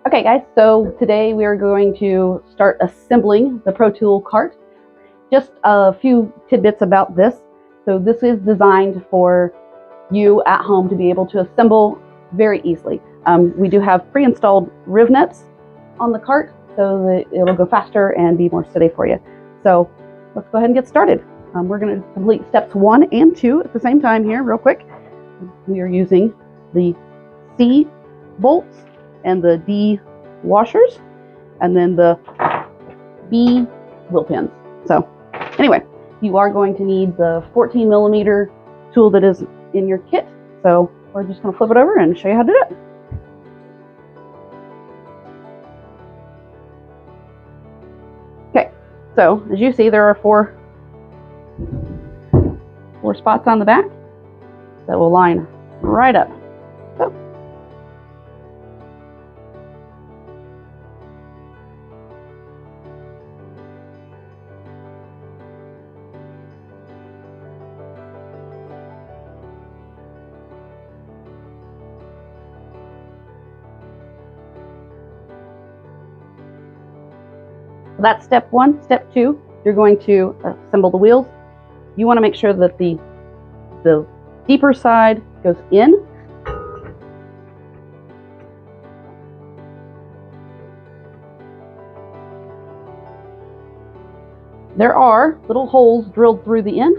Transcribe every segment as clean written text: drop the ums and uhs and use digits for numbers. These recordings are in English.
Okay guys, so today we are going to start assembling the Protool cart. Just a few tidbits about this. So this is designed for you at home to be able to assemble very easily. We do have pre-installed rivnets on the cart so that it'll go faster and be more steady for you. So let's go ahead and get started. We're going to complete steps 1 and 2 at the same time here real quick. We are using the C bolts and the D washers, and then the B wheel pins. So anyway, you are going to need the 14mm tool that is in your kit. So we're just going to flip it over and show you how to do it. Okay, so as you see, there are four spots on the back that will line right up. So that's step 1. Step 2, you're going to assemble the wheels. You want to make sure that the deeper side goes in. There are little holes drilled through the end.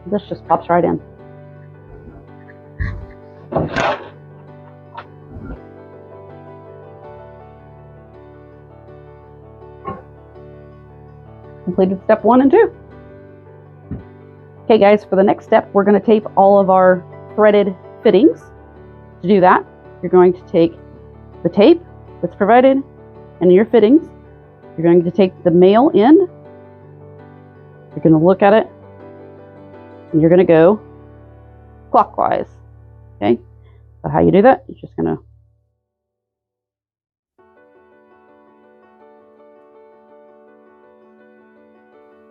This just pops right in. Completed step 1 and 2. Okay guys, for the next step, we're going to tape all of our threaded fittings. To do that, you're going to take the tape that's provided and your fittings. You're going to take the male end. You're going to look at it and you're going to go clockwise. Okay, so how you do that, you're just going to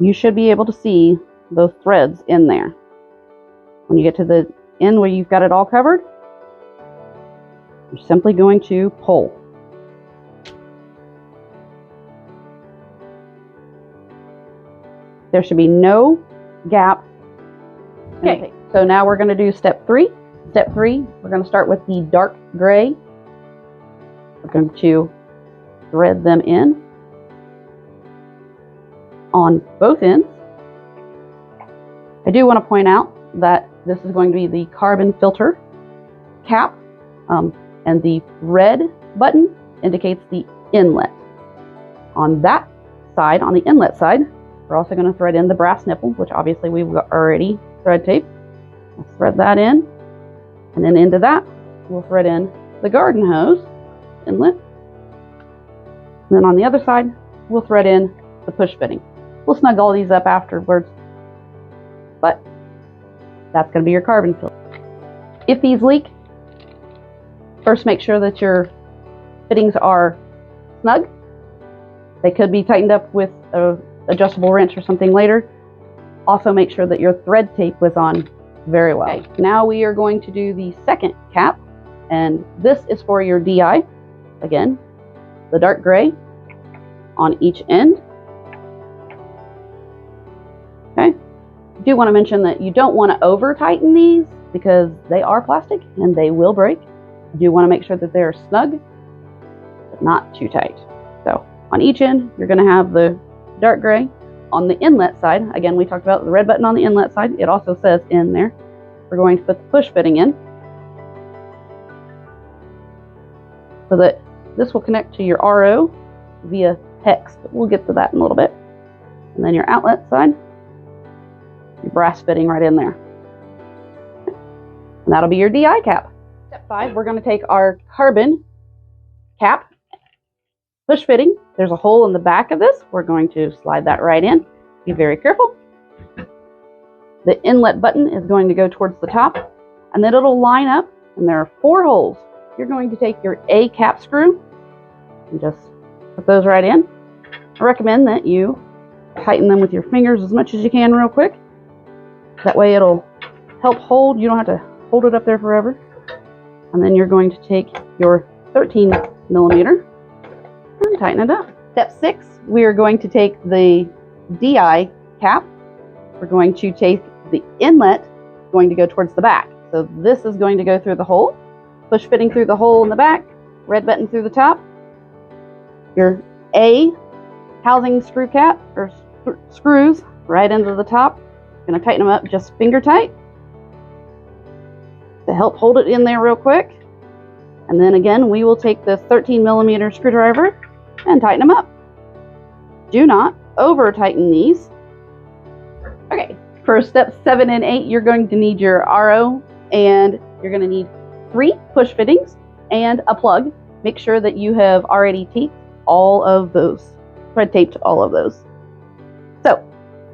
you should be able to see those threads in there. When you get to the end where you've got it all covered, you're simply going to pull. There should be no gap. Okay, so now we're going to do step 3. Step 3, we're going to start with the dark gray. We're going to thread them in on both ends. I do want to point out that this is going to be the carbon filter cap, and the red button indicates the inlet. On that side, on the inlet side, we're also going to thread in the brass nipple, which obviously we've already thread taped. Let's thread that in, and then into that we'll thread in the garden hose inlet. And then on the other side we'll thread in the push fitting. We'll snug all these up afterwards, but that's going to be your carbon filter. If these leak, first make sure that your fittings are snug. They could be tightened up with an adjustable wrench or something later. Also make sure that your thread tape was on very well. Okay, now we are going to do the second cap, and this is for your DI. Again, the dark gray on each end. Okay, I do want to mention that you don't want to over tighten these because they are plastic and they will break. You do want to make sure that they're snug, but not too tight. So on each end, you're going to have the dark gray. On the inlet side, again, we talked about the red button on the inlet side. It also says in there. We're going to put the push fitting in so that this will connect to your RO via hex, but we'll get to that in a little bit. And then your outlet side, your brass fitting right in there. And that'll be your DI cap. Step 5, we're going to take our carbon cap, push fitting. There's a hole in the back of this. We're going to slide that right in. Be very careful. The inlet button is going to go towards the top, and then it'll line up, and there are 4 holes. You're going to take your A cap screw and just put those right in. I recommend that you tighten them with your fingers as much as you can real quick. That way it'll help hold. You don't have to hold it up there forever. And then you're going to take your 13mm and tighten it up. Step 6, we are going to take the DI cap. We're going to take the inlet, going to go towards the back. So this is going to go through the hole, push fitting through the hole in the back, red button through the top. Your A housing screw cap or screws right into the top. Going to tighten them up just finger tight to help hold it in there real quick. And then again, we will take the 13mm screwdriver and tighten them up. Do not over tighten these. Okay, for step 7 and 8, you're going to need your RO, and you're going to need 3 push fittings and a plug. Make sure that you have already taped all of those, thread taped all of those. So,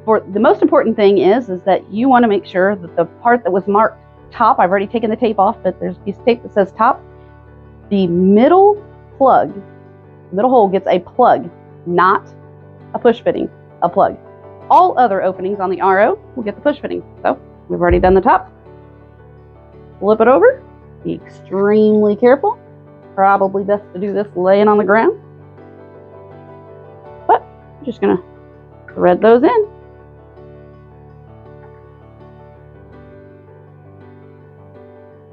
for the most important thing is that you want to make sure that the part that was marked top, I've already taken the tape off, but there's a piece of tape that says top. The middle plug, the middle hole gets a plug, not a push fitting, a plug. All other openings on the RO will get the push fitting. So we've already done the top. Flip it over. Be extremely careful. Probably best to do this laying on the ground. But I'm just going to thread those in.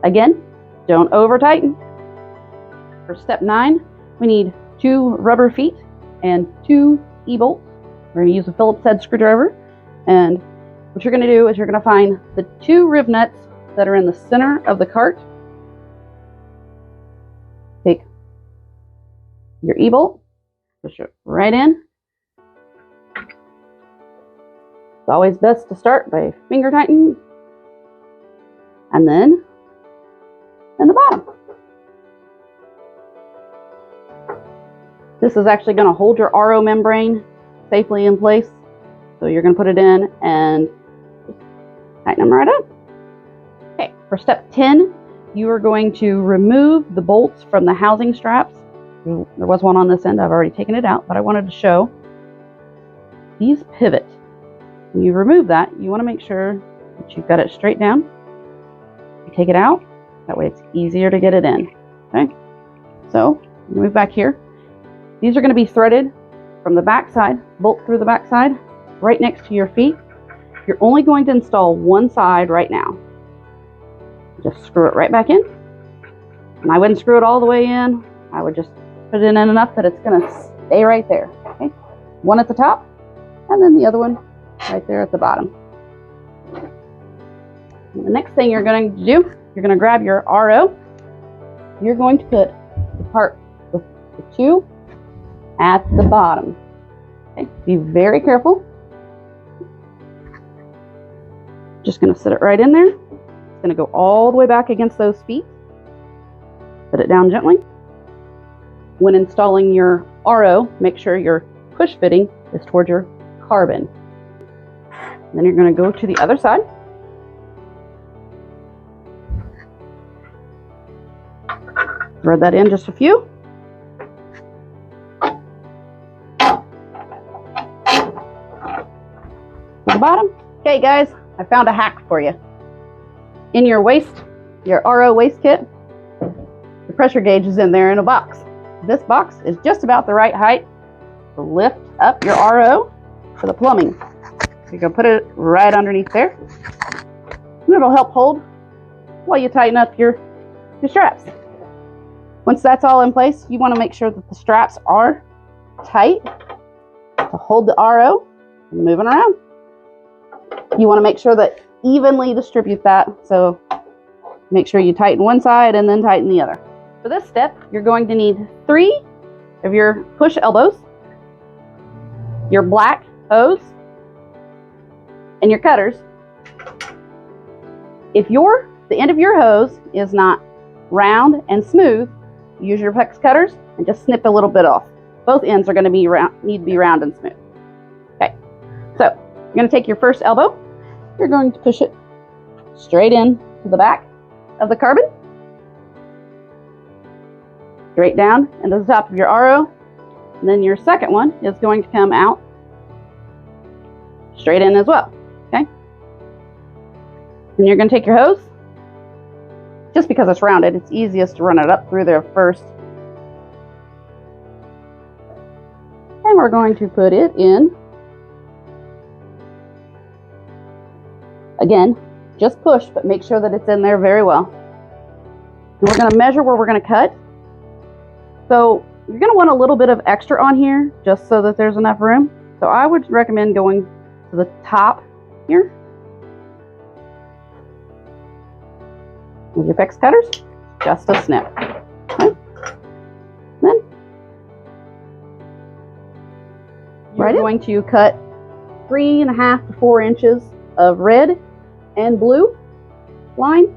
Again, don't over tighten. For step 9, we need 2 rubber feet and 2 E-bolts. We're going to use a Phillips head screwdriver, and what you're going to do is you're going to find the 2 riv nuts that are in the center of the cart. Take your E-bolt, push it right in. It's always best to start by finger tightening, and then in the bottom. This is actually going to hold your RO membrane safely in place. So you're going to put it in and just tighten them right up. Okay, for step 10, you are going to remove the bolts from the housing straps. There was one on this end, I've already taken it out, but I wanted to show these pivot. When you remove that, you want to make sure that you've got it straight down. You take it out, that way it's easier to get it in. Okay, so move back here. These are going to be threaded from the back side, bolt through the back side, right next to your feet. You're only going to install one side right now. Just screw it right back in. And I wouldn't screw it all the way in. I would just put it in enough that it's going to stay right there. Okay, one at the top, and then the other one right there at the bottom. And the next thing you're going to do, you're going to grab your RO. You're going to put the part with the 2 at the bottom. Okay, be very careful. Just going to sit it right in there. It's going to go all the way back against those feet. Put it down gently. When installing your RO, make sure your push fitting is towards your carbon. And then you're going to go to the other side. Thread that in just a few. The bottom. Okay guys, I found a hack for you. In your RO waste kit, the pressure gauge is in there in a box. This box is just about the right height to lift up your RO for the plumbing. So you can put it right underneath there. And it'll help hold while you tighten up your straps. Once that's all in place, you want to make sure that the straps are tight to hold the RO and moving around. You want to make sure that evenly distribute that, so make sure you tighten one side and then tighten the other. For this step, you're going to need 3 of your push elbows, your black hose, and your cutters. If the end of your hose is not round and smooth, use your PEX cutters and just snip a little bit off. Both ends are going to need to be round and smooth. Okay, so you're going to take your first elbow. You're going to push it straight in to the back of the carbon, straight down into the top of your RO, and then your second one is going to come out straight in as well. Okay, and you're going to take your hose. Just because it's rounded, it's easiest to run it up through there first. And we're going to put it in. Again, just push, but make sure that it's in there very well. And we're going to measure where we're going to cut. So you're going to want a little bit of extra on here just so that there's enough room. So I would recommend going to the top here with your PEX cutters, just a snip. Okay. Then you're going to cut 3.5 to 4 inches of red and blue line.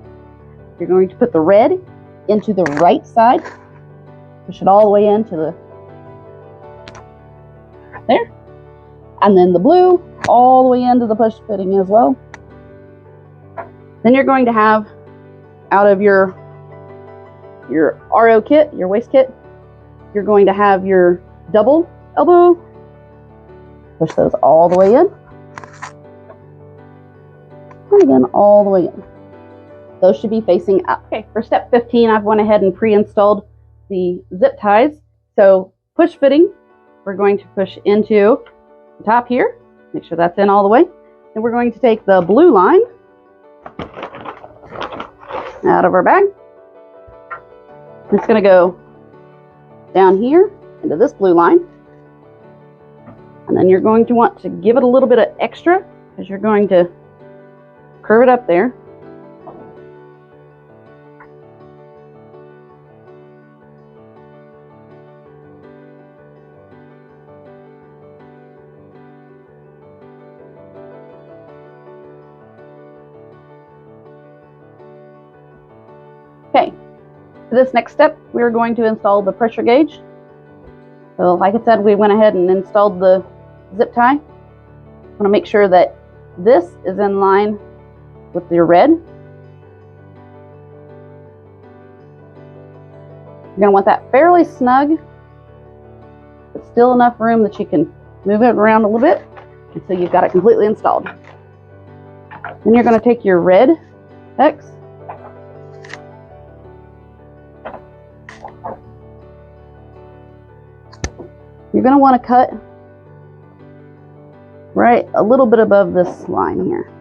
You're going to put the red into the right side, push it all the way into the there, and then the blue all the way into the push fitting as well. Then you're going to have, out of your RO kit, your waist kit, you're going to have your double elbow. Push those all the way in. And again, all the way in. Those should be facing up. Okay, for step 15, I've went ahead and pre-installed the zip ties. So push fitting, we're going to push into the top here. Make sure that's in all the way. And we're going to take the blue line out of our bag. It's going to go down here into this blue line. And then you're going to want to give it a little bit of extra because you're going to curve it up there. Okay, for this next step, we're going to install the pressure gauge. So like I said, we went ahead and installed the zip tie. I want to make sure that this is in line with your red. You're going to want that fairly snug, but still enough room that you can move it around a little bit until you've got it completely installed. Then you're going to take your red PEX, you're going to want to cut right a little bit above this line here.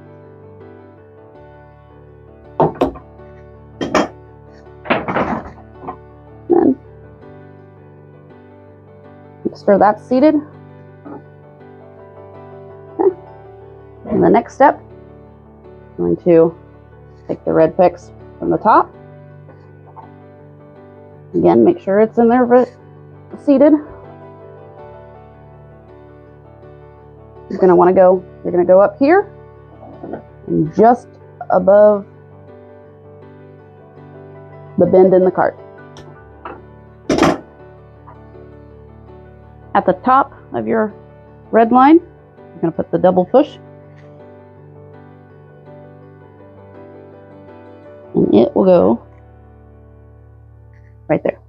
Then, make sure that's seated. Okay. And the next step, I'm going to take the red PEX from the top. Again, make sure it's in there seated. You're going to go up here and just above the bend in the cart. At the top of your red line, you're going to put the double push. And it will go right there.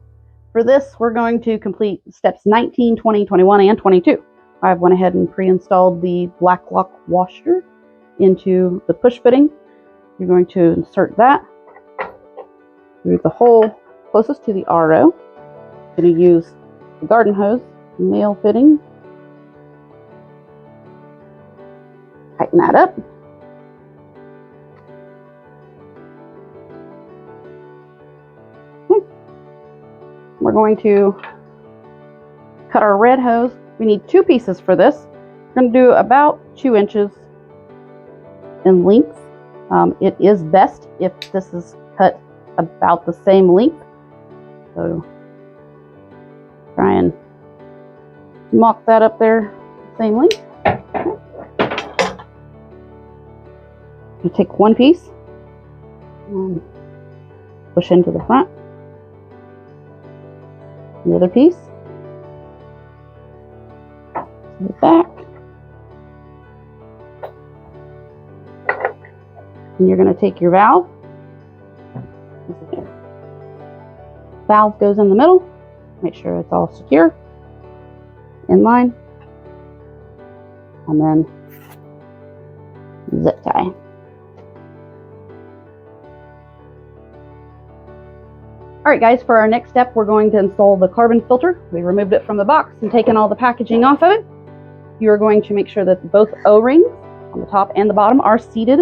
For this, we're going to complete steps 19, 20, 21, and 22. I've went ahead and pre-installed the black lock washer into the push fitting. You're going to insert that through the hole closest to the RO. I'm going to use the garden hose male fitting. Tighten that up. Okay. We're going to cut our red hose. We need 2 pieces for this. We're going to do about 2 inches in length. It is best if this is cut about the same length. So try and mock that up there, same length. Okay. You take 1 piece and push into the front. The other piece. The back, and you're going to take your valve. Valve goes in the middle. Make sure it's all secure, in line, and then zip tie. Alright guys, for our next step, we're going to install the carbon filter. We removed it from the box and taken all the packaging off of it. You are going to make sure that both O-rings on the top and the bottom are seated.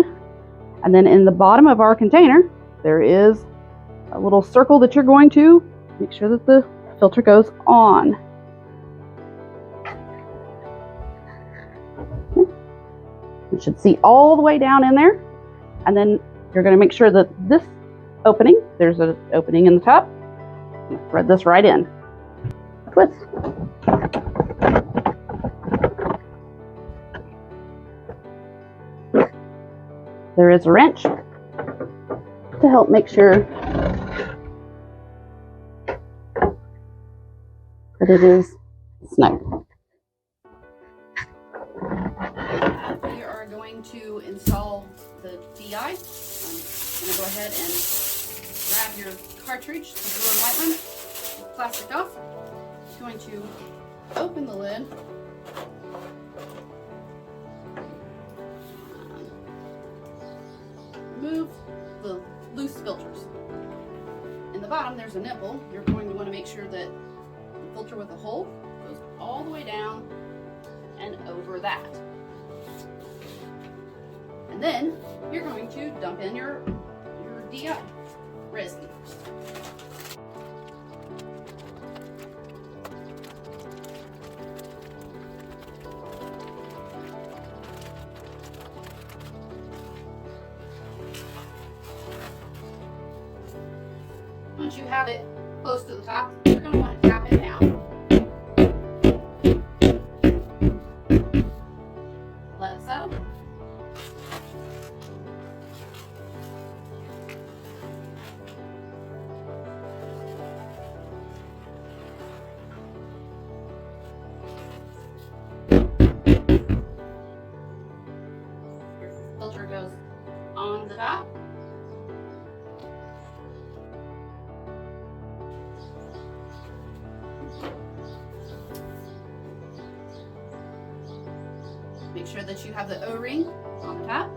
And then in the bottom of our container, there is a little circle that you're going to make sure that the filter goes on. You should see all the way down in there. And then you're going to make sure that this opening, there's an opening in the top. Thread this right in. Twist. There is a wrench to help make sure that it is snug. We are going to install the DI. I'm going to go ahead and grab your cartridge, the blue and white one, plastic off. I'm going to open the lid. Remove the loose filters. In the bottom there's a nipple. You're going to want to make sure that the filter with a hole goes all the way down and over that. And then you're going to dump in your DI resin. Once you have it close to the top, you're going to want to tap it down. Let it settle. Your filter goes on the top. Make sure that you have the O-ring on the top,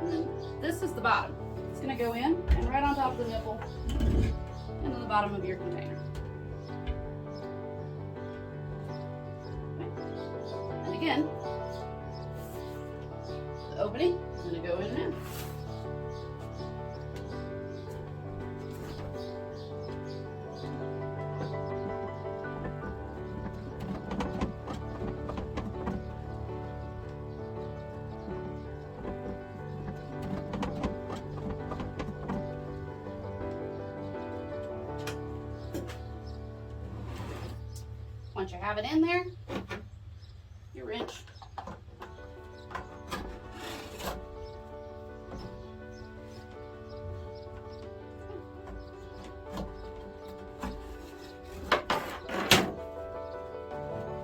and then this is the bottom. It's going to go in and right on top of the nipple into the bottom of your container. Okay. And again, the opening is going to go in and in. Once you have it in there, your wrench.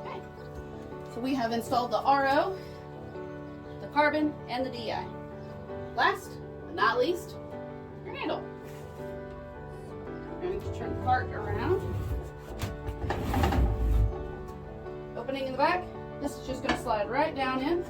Okay. So we have installed the RO, the carbon, and the DI. Last but not least, your handle. I'm going to turn the cart around. Opening in the back, this is just going to slide right down in.